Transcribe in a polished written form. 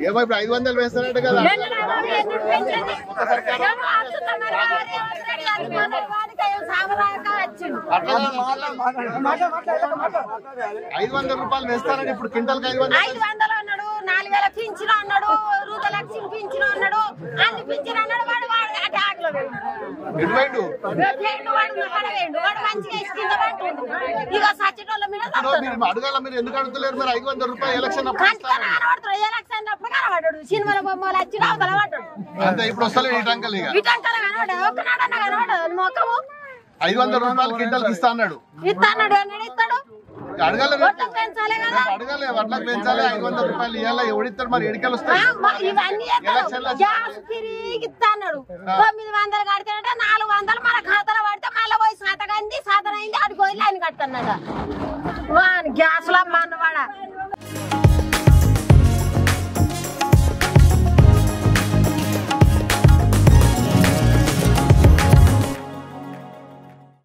ఏమో ఇప్పుడు 500 వేస్తారంట కదా. 500 రూపాయలు వేస్తారని ఇప్పుడు క్వింటల్ 500 అన్నాడు. 4000 పింఛను అన్నాడు. రూపాయలకి పింఛను అన్నాడు. అన్ని పింఛను అన్నాడు. వాడు అటాక్లో అడగాల. మీరు ఎందుకు అడుగుతలేరు? మరి 500 రూపాయలు ఎలక్షన్ కనబడ్డాడు. సినిమాల బొమ్మలు వచ్చి కనబడ్డాడు. అంతే ఇప్పుడు వస్తలే ఈ టంకలు. ఇక కనబడ్డాడు. ఒక్కనాడన్నా కనబడ్డాడు. మొక్కము 500 రూపాయలు క్వింటల్ ఇస్తా అన్నాడు. ఇస్తాడు ఇస్తాడు. అడగాలి పెంచాలి కదా. అడగాలి. వడ్లకు పెంచాలి. 500 రూపాయలు ఇవ్వాలి. ఎవడిస్తాడు? మరి ఎడికలు వస్తాయి. ఇవన్నీ గ్యాస్ తిరిగి ఇస్తాడు. 900 కడితేనంటే 400 మన ఖాతాలో పడితే మళ్ళీ పోయి శాతకంది శాతనైంది ఆడిపోయి లైన్ కట్టన్నాడు. గ్యాస్ లో అమ్మ అన్నవాడ